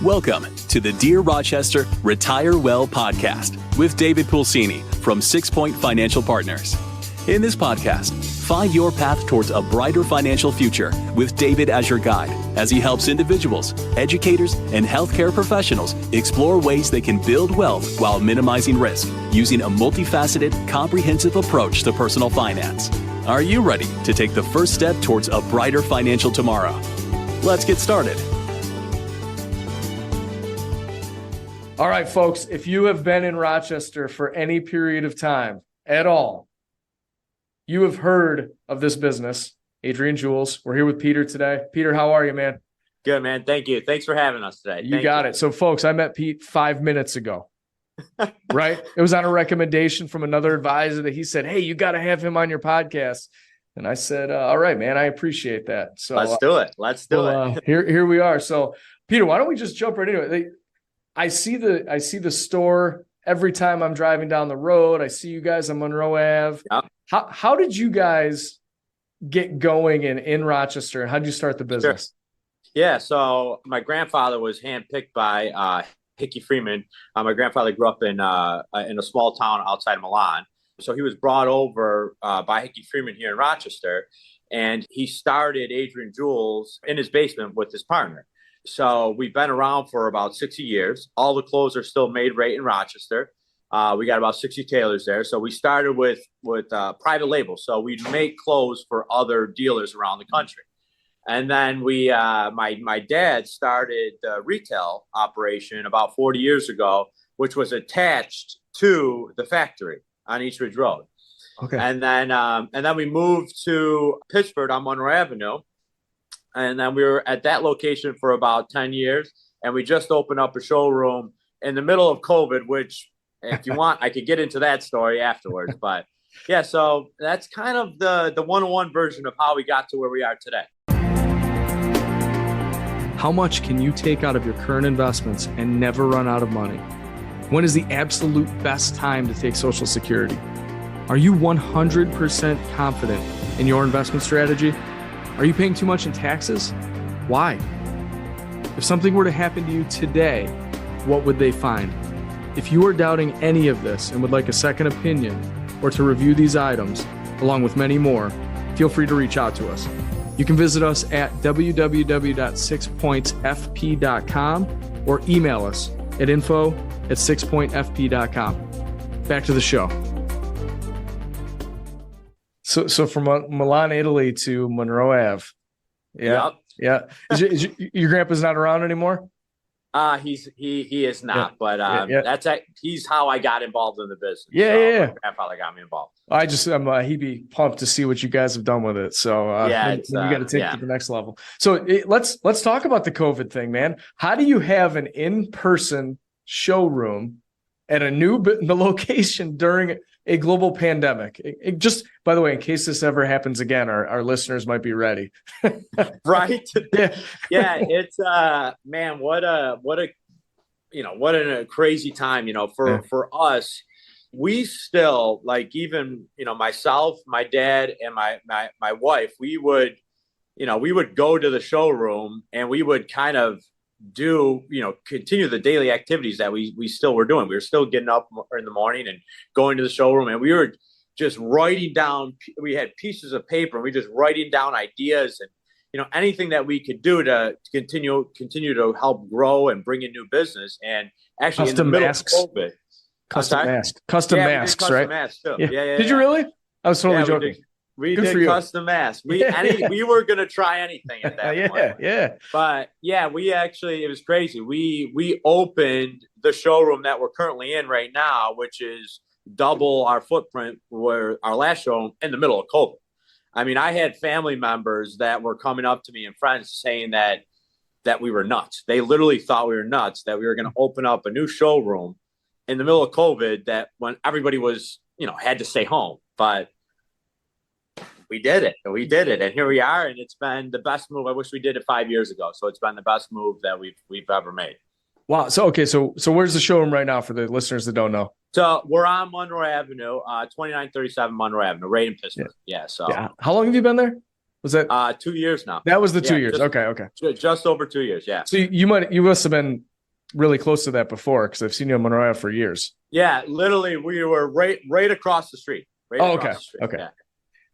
Welcome to the Dear Rochester Retire Well podcast with David Pulcini from 6 Point Financial Partners. In this podcast, find your path towards a brighter financial future with David as your guide as he helps individuals, educators, and healthcare professionals explore ways they can build wealth while minimizing risk using a multifaceted, comprehensive approach to personal finance. Are you ready to take the first step towards a brighter financial tomorrow? Let's get started. All right, folks, if you have been in Rochester for any period of time at all, you have heard of this business, Adrian Jules. We're here with Peter today. Peter, how are you, man? Good, man. Thank you. Thanks for having us today. You got it. So, folks, I met Pete 5 minutes ago, right? It was on a recommendation from another advisor that he said, hey, you got to have him on your podcast. And I said, all right, man, I appreciate that. So let's do it. Let's do it. Here we are. So, Peter, why don't we just jump right into it? I see the store every time I'm driving down the road. I see you guys on Monroe Ave. Yep. How did you guys get going in Rochester, and how did you start the business? Sure. Yeah, so my grandfather was handpicked by Hickey Freeman. My grandfather grew up in a small town outside of Milan. So he was brought over by Hickey Freeman here in Rochester, and he started Adrian Jules in his basement with his partner. So we've been around for about 60 years. All the clothes are still made right in Rochester. We got about 60 tailors there. So we started with private labels. So we make clothes for other dealers around the country. And then my dad started the retail operation about 40 years ago, which was attached to the factory on East Ridge Road. Okay. And then we moved to Pittsburgh on Monroe Avenue. And then we were at that location for about 10 years. And we just opened up a showroom in the middle of COVID, which if you want, I could get into that story afterwards. But yeah, so that's kind of the one-on-one version of how we got to where we are today. How much can you take out of your current investments and never run out of money? When is the absolute best time to take Social Security? Are you 100% confident in your investment strategy? Are you paying too much in taxes? Why? If something were to happen to you today, what would they find? If you are doubting any of this and would like a second opinion or to review these items, along with many more, feel free to reach out to us. You can visit us at www.sixpointsfp.com or email us at info@sixpointfp.com. Back to the show. So from Milan, Italy to Monroe Ave. Yeah. Yep. Yeah. Is your grandpa's not around anymore? He is not, but he's how I got involved in the business. Yeah, so yeah. My grandfather got me involved. He'd be pumped to see what you guys have done with it. So you got to take it to the next level. So let's talk about the COVID thing, man. How do you have an in-person showroom at the location during a global pandemic? It just, by the way, in case this ever happens again, our listeners might be ready. Right? Yeah. Yeah. It's man, what a crazy time, for us. We still, like, even, myself, my dad, and my wife, we would go to the showroom and we would kind of continue the daily activities that we still were doing. We were still getting up in the morning and going to the showroom, and we were just writing down. We had pieces of paper, and we just writing down ideas and anything that we could do to continue to help grow and bring in new business. And actually, custom in the middle masks. of COVID, Custom masks, custom right? masks too. Yeah. Did you really? I was totally joking. We did custom masks. We were going to try anything at that point. Yeah. But yeah, it was crazy. We opened the showroom that we're currently in right now, which is double our footprint where our last showroom, in the middle of COVID. I mean, I had family members that were coming up to me and friends saying that we were nuts. They literally thought we were nuts, that we were going to open up a new showroom in the middle of COVID, that when everybody was, had to stay home. But we did it. And here we are. And it's been the best move. I wish we did it 5 years ago. So it's been the best move that we've ever made. Wow. So, okay. So where's the showroom right now for the listeners that don't know? So we're on Monroe Avenue, 2937 Monroe Avenue, right in Pittsburgh. Yeah. So how long have you been there? Was that 2 years now? That was the 2 years. Okay. Just over 2 years. Yeah. So you must have been really close to that before, because I've seen you in Monroe for years. Yeah, literally, we were right across the street. Okay. Yeah.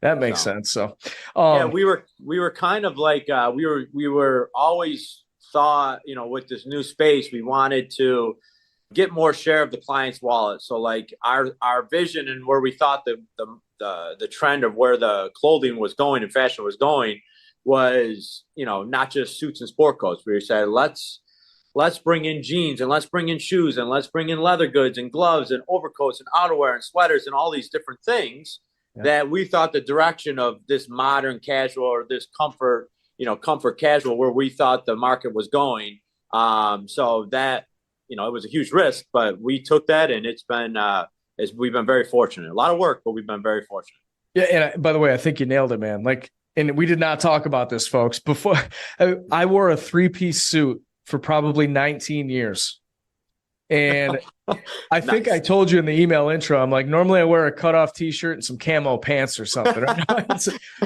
That makes sense. So, yeah, we were kind of like we were always thought, with this new space, we wanted to get more share of the client's wallet. So like our vision and where we thought the trend of where the clothing was going and fashion was going was, not just suits and sport coats. We said, let's bring in jeans, and let's bring in shoes, and let's bring in leather goods and gloves and overcoats and outerwear and sweaters and all these different things that we thought the direction of this modern casual, or this comfort casual, where we thought the market was going. So that, it was a huge risk, but we took that, and it's been, we've been very fortunate. A lot of work, but we've been very fortunate. Yeah. And by the way, I think you nailed it, man. Like, and we did not talk about this, folks. Before, I wore a 3-piece suit for probably 19 years. And I think I told you in the email intro, I'm like, normally I wear a cutoff t-shirt and some camo pants or something.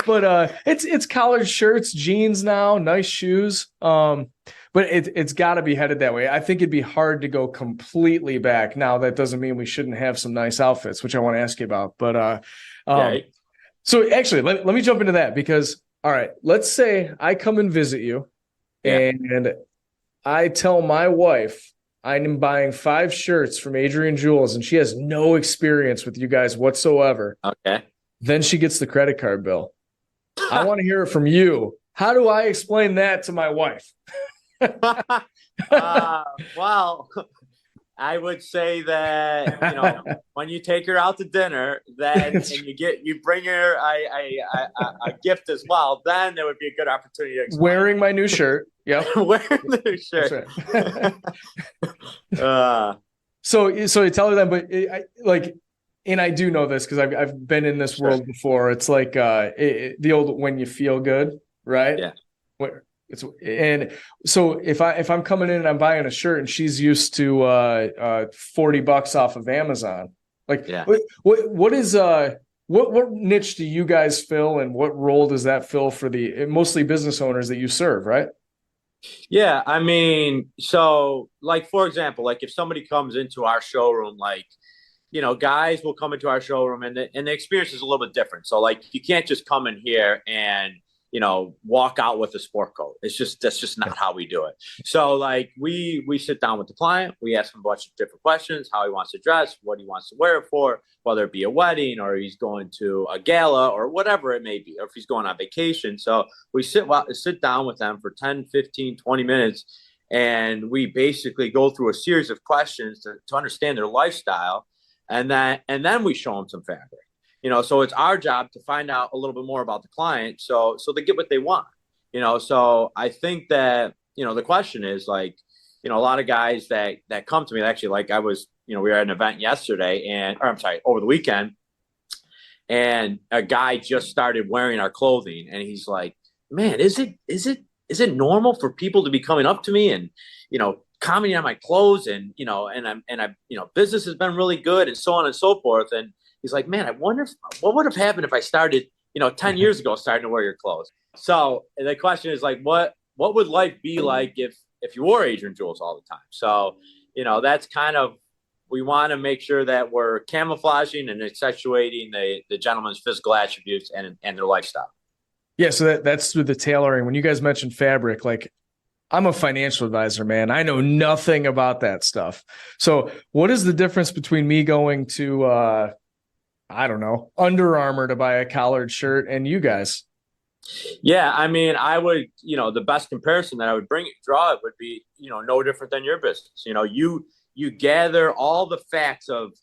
But it's collared shirts, jeans now, nice shoes. But it's got to be headed that way. I think it'd be hard to go completely back. Now, that doesn't mean we shouldn't have some nice outfits, which I want to ask you about. But so actually, let me jump into that, because, all right, let's say I come and visit you, and I tell my wife I'm buying 5 shirts from Adrian Jules, and she has no experience with you guys whatsoever. Okay. Then she gets the credit card bill. I want to hear it from you. How do I explain that to my wife? Well, I would say that, when you take her out to dinner, then and you bring her a gift as well, then there would be a good opportunity to explain. Wearing my new shirt. Yeah. Wearing the new shirt. Right. So you tell her that, but and I do know this because I've been in this world before. It's like the old "when you feel good," right? Yeah. And so if I'm coming in and I'm buying a shirt and she's used to $40 off of Amazon, what niche do you guys fill, and what role does that fill for the mostly business owners that you serve, right? Yeah, I mean, so like, for example, like if somebody comes into our showroom, guys will come into our showroom, and the experience is a little bit different. So like, you can't just come in here and walk out with a sport coat. That's just not how we do it. So like, we sit down with the client, we ask him a bunch of different questions: how he wants to dress, what he wants to wear it for, whether it be a wedding, or he's going to a gala, or whatever it may be, or if he's going on vacation. So we sit down with them for 10, 15, 20 minutes, and we basically go through a series of questions to understand their lifestyle, and then we show them some fabric. So it's our job to find out a little bit more about the client, so they get what they want. So I think that, the question is like, a lot of guys that come to me, actually, like I was, we were at an event yesterday, over the weekend, and a guy just started wearing our clothing, and he's like, man, is it normal for people to be coming up to me and, commenting on my clothes, and, business has been really good, and so on and so forth. And he's like, man, I wonder what would have happened if I started, 10 years ago, starting to wear your clothes. So the question is like, what would life be like if you wore Adrian Jules all the time? So, that's kind of, we want to make sure that we're camouflaging and accentuating the gentleman's physical attributes and their lifestyle. Yeah. So that's through the tailoring. When you guys mentioned fabric, like, I'm a financial advisor, man. I know nothing about that stuff. So what is the difference between me going to, I don't know, Under Armour to buy a collared shirt and you guys? Yeah, I mean, I would, the best comparison that I would draw it would be, no different than your business. You gather all the facts of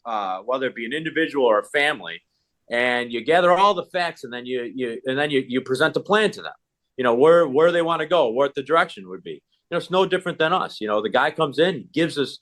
whether it be an individual or a family, and you gather all the facts, and then you present a plan to them. Where they want to go, what the direction would be. It's no different than us. The guy comes in, gives us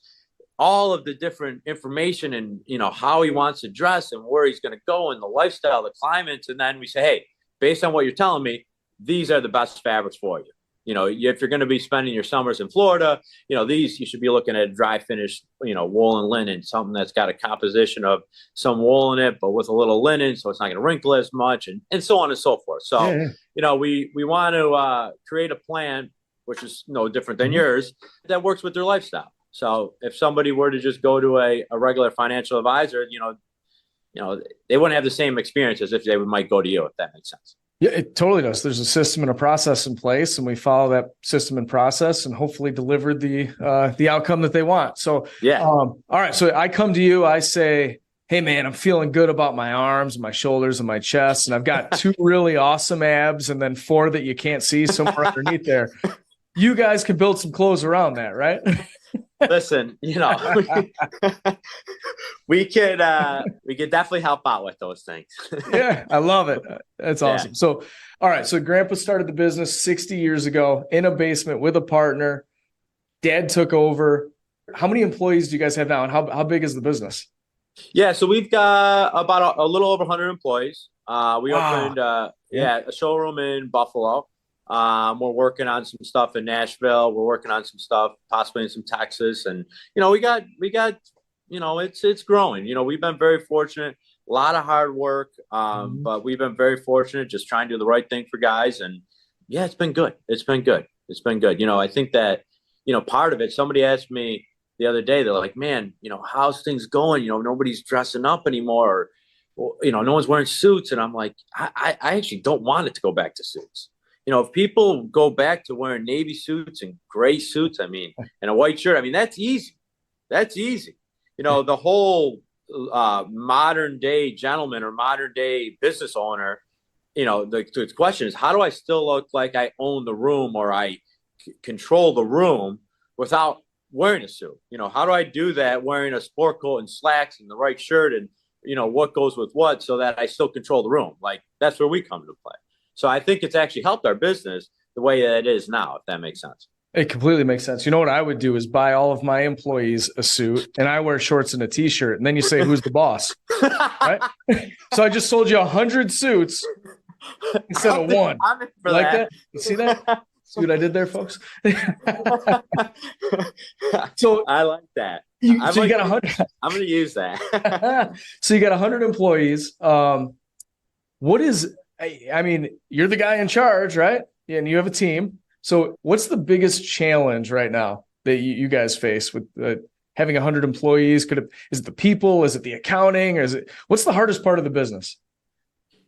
all of the different information, and how he wants to dress and where he's going to go, and the lifestyle, the climates, and then we say, hey, based on what you're telling me, these are the best fabrics for you. If you're going to be spending your summers in Florida, these, you should be looking at dry finish, wool and linen, something that's got a composition of some wool in it, but with a little linen, so it's not going to wrinkle as much, and so on and so forth. So, we want to create a plan, which is no different than yours, that works with their lifestyle. So if somebody were to just go to a regular financial advisor, they wouldn't have the same experience as if they might go to you, if that makes sense. Yeah, it totally does. There's a system and a process in place, and we follow that system and process and hopefully deliver the outcome that they want. So, all right. So I come to you, I say, hey man, I'm feeling good about my arms, my shoulders, and my chest. And I've got 2 really awesome abs and then 4 that you can't see somewhere underneath there. You guys can build some clothes around that, right? Listen, we could definitely help out with those things. Yeah, I love it. That's awesome. Yeah. So, all right. So Grandpa started the business 60 years ago in a basement with a partner. Dad took over. How many employees do you guys have now, and how big is the business? Yeah, so we've got about a little over 100 employees. We opened a showroom in Buffalo. We're working on some stuff in Nashville. We're working on some stuff possibly in some Texas, and we got it's growing. We've been very fortunate. A lot of hard work, but we've been very fortunate, just trying to do the right thing for guys. And yeah, it's been good. It's been good. I think that part of it. Somebody asked me the other day, they're like, man, how's things going? Nobody's dressing up anymore. Or, no one's wearing suits. And I'm like, I actually don't want it to go back to suits. If people go back to wearing navy suits and gray suits, and a white shirt, that's easy. That's easy. The whole modern day gentleman or modern day business owner, the question is, how do I still look like I own the room or I control the room without wearing a suit? How do I do that wearing a sport coat and slacks and the right shirt and, what goes with what, so that I still control the room? Like, that's where we come to play. So I think it's actually helped our business the way that it is now, if that makes sense. It completely makes sense. What I would do is buy all of my employees a suit, and I wear shorts and a t-shirt, and then you say, who's the boss? Right? So I just sold you 100 suits instead of one. Like that? You see that? See what I did there, folks? So I like that. You got 100. I'm going to use that. So you got 100 employees. What is, you're the guy in charge, right? And you have a team. So what's the biggest challenge right now that you guys face with having 100 employees? Is it the people? Is it the accounting? Or what's the hardest part of the business?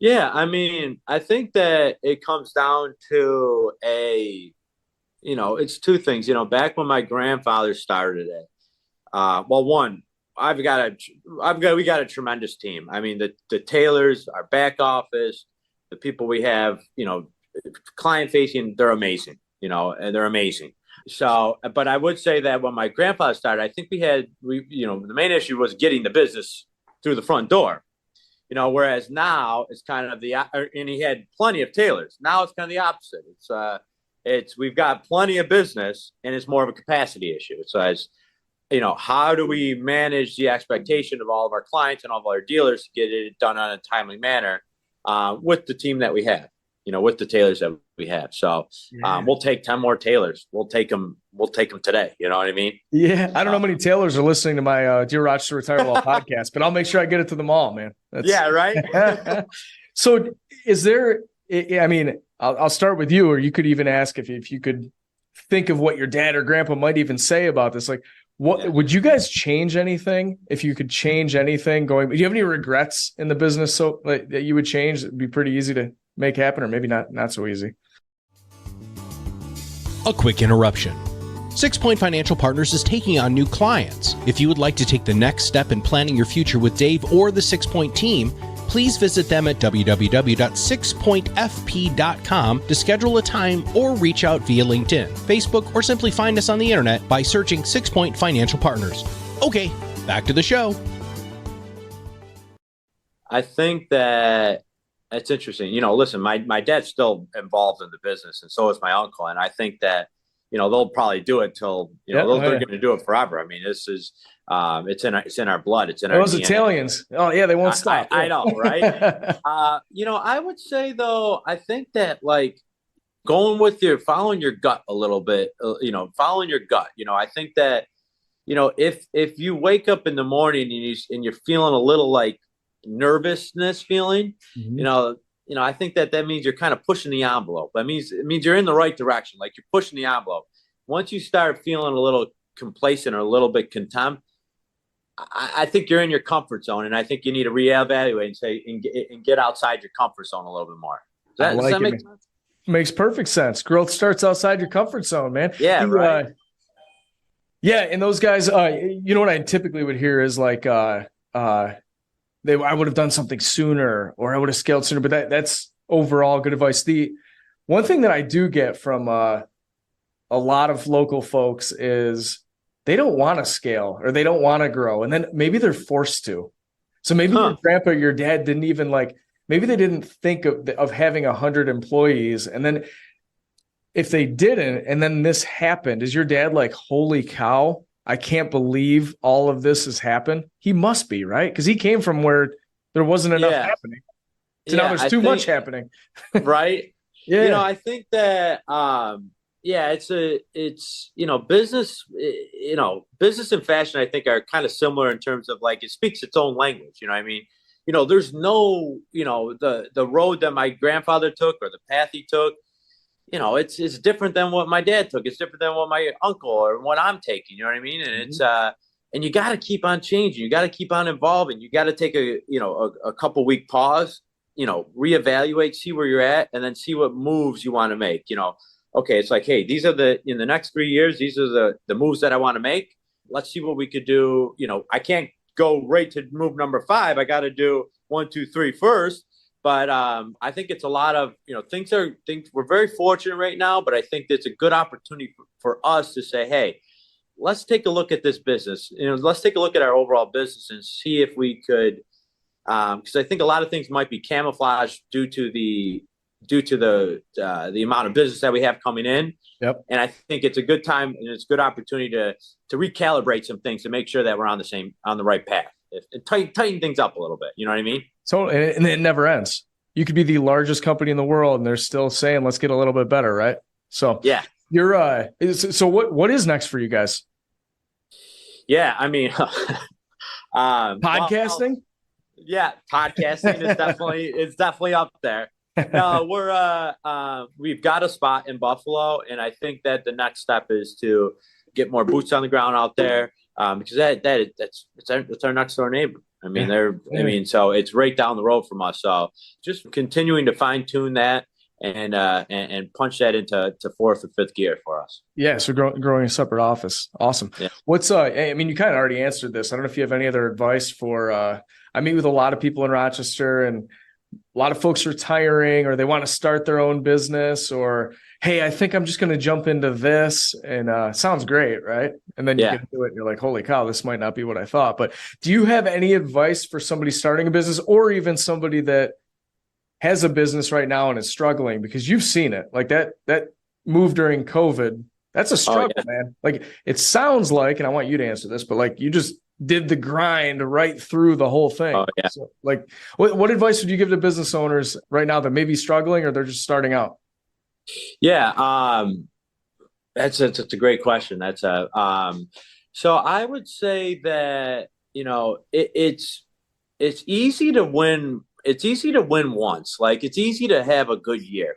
Yeah, I think that it comes down to it's 2 things. Back when my grandfather started it, one, we got a tremendous team. The tailors, our back office, the people we have, client facing, they're amazing, and they're amazing. So, but I would say that when my grandfather started, I think the main issue was getting the business through the front door, whereas now it's kind of and he had plenty of tailors. Now it's kind of the opposite. We've got plenty of business and it's more of a capacity issue. So as how do we manage the expectation of all of our clients and all of our dealers to get it done on a timely manner with the team that we have, with the tailors that we have. So we'll take 10 more tailors. We'll take them today. You know what I mean? Yeah. I don't know how many tailors are listening to my Dear Rochester Retire Well podcast, but I'll make sure I get it to them all, man. Yeah. Right. So is there, I'll start with you, or you could even ask if you could think of what your dad or grandpa might even say about this. Like, would you guys change anything if you could change anything do you have any regrets in the business that you would change? It'd be pretty easy to make happen, or maybe not so easy. A quick interruption. 6 Point Financial Partners is taking on new clients. If you would like to take the next step in planning your future with Dave or the 6 Point team, please visit them at www.sixpointfp.com to schedule a time or reach out via LinkedIn, Facebook, or simply find us on the internet by searching 6 Point Financial Partners. Okay, back to the show. I think that it's interesting. Listen, my dad's still involved in the business, and so is my uncle. And I think that, they'll probably do it till, they're going to do it forever. This is, it's in our blood. It's in our Those DNA. Italians. Oh yeah. They won't stop. I know. Right. I would say though, I think that going with following your gut a little bit, following your gut, I think that, if you wake up in the morning and you're feeling a little nervousness feeling, I think that means you're kind of pushing the envelope. It means you're in the right direction. Like you're pushing the envelope. Once you start feeling a little complacent or a little bit contempt, I think you're in your comfort zone, and I think you need to reevaluate and get outside your comfort zone a little bit more. Does that make sense? Makes perfect sense. Growth starts outside your comfort zone, man. Yeah, right. Yeah, and those guys, what I typically would hear is like, I would have done something sooner, or I would have scaled sooner. But that's overall good advice. The one thing that I do get from a lot of local folks is they don't want to scale or they don't want to grow. And then maybe they're forced to. So maybe your grandpa, your dad didn't even maybe they didn't think of having 100 employees. And then if they didn't, and then this happened, is your dad like, holy cow, I can't believe all of this has happened? He must be, right? Because he came from where there wasn't enough happening. So now there's too much happening. Right. Yeah. I think that, business, business and fashion, I think, are kind of similar in terms of like, it speaks its own language. You know what I mean? There's no, the road that my grandfather took or the path he took, it's different than what my dad took. It's different than what my uncle or what I'm taking. You know what I mean? And it's, and you got to keep on changing. You got to keep on evolving. You got to take a couple week pause, reevaluate, see where you're at, and then see what moves you want to make. Okay, it's like, hey, these are in the next 3 years, these are the moves that I want to make. Let's see what we could do. I can't go right to move number 5. I got to do 1, 2, 3 first. But I think it's a lot of, things we're very fortunate right now, but I think it's a good opportunity for us to say, hey, let's take a look at this business. Let's take a look at our overall business and see if we could, because I think a lot of things might be camouflaged due to the amount of business that we have coming in. Yep. And I think it's a good time and it's a good opportunity to recalibrate some things to make sure that we're on the right path and tighten things up a little bit. You know what I mean? So, and it never ends. You could be the largest company in the world and they're still saying, let's get a little bit better. Right. So yeah, you're, so what is next for you guys? Yeah. I mean, podcasting. Podcasting is definitely up there. No, we've got a spot in Buffalo, and I think that the next step is to get more boots on the ground out there, because that's our next door neighbor. I mean, so it's right down the road from us. So just continuing to fine tune that and punch that into 4th or 5th gear for us. Yeah. So growing a separate office. Awesome. Yeah. What's you kind of already answered this. I don't know if you have any other advice for, I meet with a lot of people in Rochester and a lot of folks retiring, or they want to start their own business, or, hey, I think I'm just going to jump into this, and sounds great. Right. And then you get into it and you're like, holy cow, this might not be what I thought. But do you have any advice for somebody starting a business, or even somebody that has a business right now and is struggling? Because you've seen it, like that move during COVID, that's a struggle, man. Like it sounds like, and I want you to answer this, but like you just did the grind right through the whole thing. Oh, yeah. So, like what advice would you give to business owners right now that may be struggling or they're just starting out? Yeah. That's a great question. So I would say that, it's easy to win. It's easy to win once. Like it's easy to have a good year.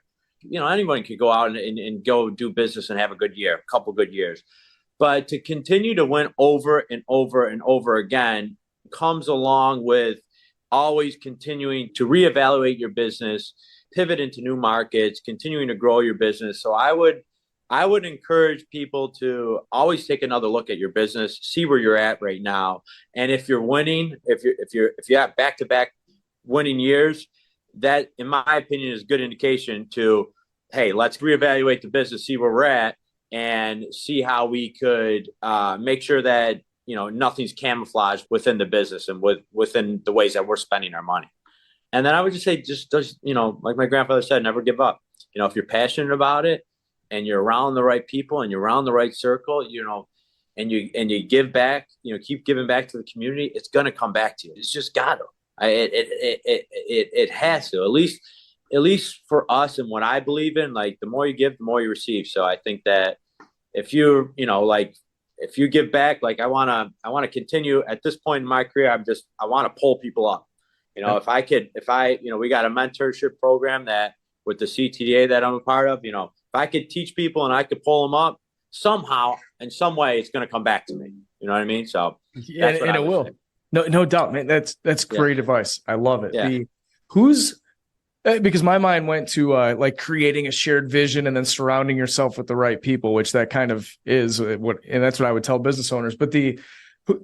Anyone can go out and go do business and have a good year, a couple good years. But to continue to win over and over and over again comes along with always continuing to reevaluate your business, pivot into new markets, continuing to grow your business. So I would encourage people to always take another look at your business, see where you're at right now. And if you're winning, if you have back-to-back winning years, that, in my opinion, is a good indication to, hey, let's reevaluate the business, see where we're at, and see how we could make sure that, nothing's camouflaged within the business and within the ways that we're spending our money. And then I would just say, like my grandfather said, never give up. If you're passionate about it and you're around the right people and you're around the right circle, and you give back, keep giving back to the community, it's going to come back to you. It's just got to. It has to, at least for us, and what I believe in, like the more you give, the more you receive. So I think that if you give back, like I want to continue at this point in my career, I want to pull people up, We got a mentorship program that with the CTA that I'm a part of, if I could teach people and I could pull them up somehow, in some way, it's going to come back to me. You know what I mean? So that's what it will. Say. No doubt, man. That's great advice. I love it. Yeah. Because my mind went to like creating a shared vision and then surrounding yourself with the right people, which that kind of is and that's what I would tell business owners. But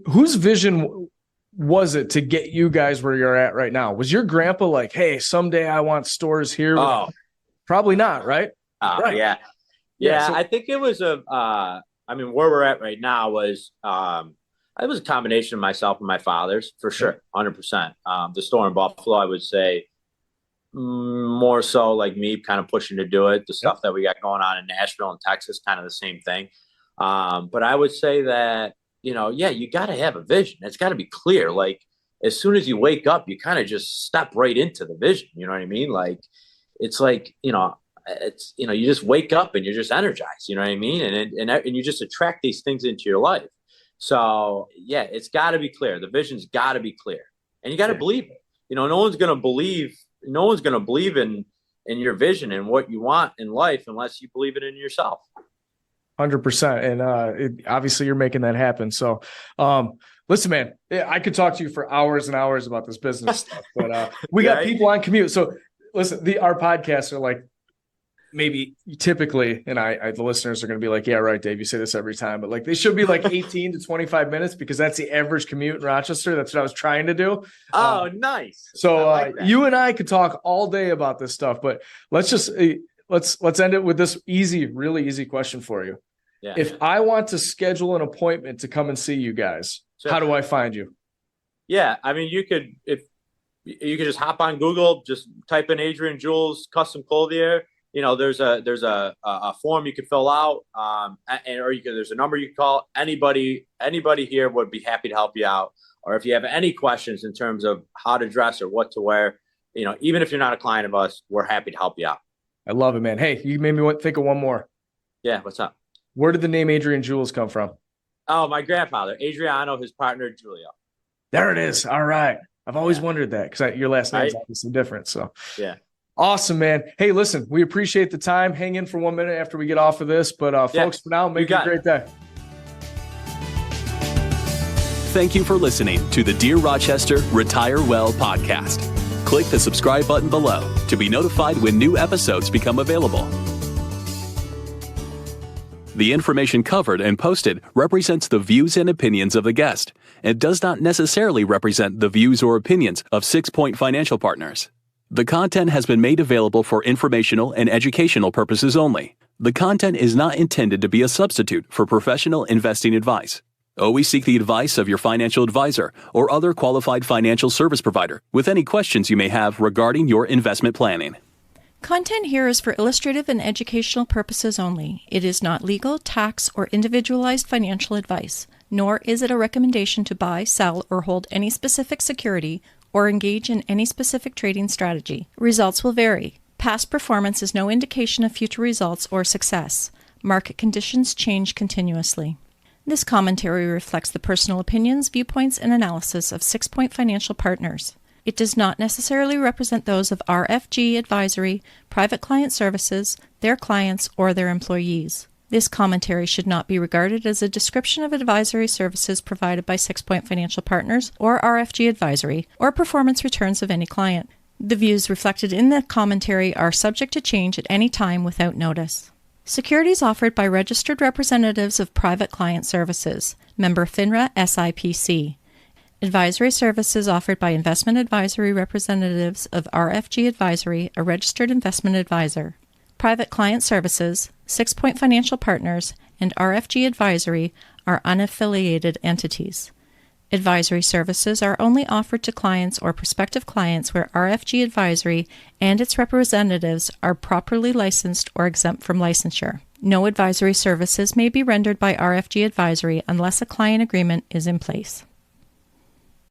whose vision was it to get you guys where you're at right now? Was your grandpa like, hey, someday I want stores here? Oh, probably not, right? Right. Yeah. So, I think it was where we're at right now was, it was a combination of myself and my father's for sure. 100%. The store in Buffalo, I would say more so like me kind of pushing to do it. The stuff that we got going on in Nashville and Texas, kind of the same thing. But I would say that, you got to have a vision. It's got to be clear. Like as soon as you wake up, you kind of just step right into the vision. You know what I mean? Like, it's like, you just wake up and you're just energized, you know what I mean? And you just attract these things into your life. So it's got to be clear. The vision's got to be clear, and you got to believe it. No one's going to believe in your vision and what you want in life unless you believe it in yourself. 100%. And obviously you're making that happen. So, listen, man, I could talk to you for hours and hours about this business stuff, but we got people on commute. So listen, our podcasts are like, maybe typically, and the listeners are going to be like, yeah, right, Dave, you say this every time, but like they should be like 18 to 25 minutes because that's the average commute in Rochester. That's what I was trying to do. Oh, nice. So like you and I could talk all day about this stuff, but let's end it with this really easy question for you. Yeah. If I want to schedule an appointment to come and see you guys, how do I find you? Yeah. I mean, you could just hop on Google, just type in Adrian Jules Custom Clothier. There's a form you could fill out, there's a number you can call. Anybody here would be happy to help you out. Or if you have any questions in terms of how to dress or what to wear, even if you're not a client of us, we're happy to help you out. I love it, man. Hey, you made me think of one more. Yeah, what's up? Where did the name Adrian Jules come from? Oh, my grandfather, Adriano, his partner, Julio. There it is. All right. I've always wondered that because your last name is obviously different. So yeah. Awesome, man. Hey, listen, we appreciate the time. Hang in for 1 minute after we get off of this. But folks, for now, make it a great day. Thank you for listening to the Dear Rochester Retire Well podcast. Click the subscribe button below to be notified when new episodes become available. The information covered and posted represents the views and opinions of the guest and does not necessarily represent the views or opinions of 6 Point Financial Partners. The content has been made available for informational and educational purposes only. The content is not intended to be a substitute for professional investing advice. Always seek the advice of your financial advisor or other qualified financial service provider with any questions you may have regarding your investment planning. Content here is for illustrative and educational purposes only. It is not legal, tax, or individualized financial advice, nor is it a recommendation to buy, sell, or hold any specific security or engage in any specific trading strategy. Results will vary. Past performance is no indication of future results or success. Market conditions change continuously. This commentary reflects the personal opinions, viewpoints, and analysis of 6 Point Financial Partners. It does not necessarily represent those of RFG Advisory, Private Client Services, their clients, or their employees. This commentary should not be regarded as a description of advisory services provided by 6 Point Financial Partners or RFG Advisory, or performance returns of any client. The views reflected in the commentary are subject to change at any time without notice. Securities offered by registered representatives of Private Client Services, member FINRA SIPC. Advisory services offered by investment advisory representatives of RFG Advisory, a registered investment advisor. Private Client Services, 6 Point Financial Partners, and RFG Advisory are unaffiliated entities. Advisory services are only offered to clients or prospective clients where RFG Advisory and its representatives are properly licensed or exempt from licensure. No advisory services may be rendered by RFG Advisory unless a client agreement is in place.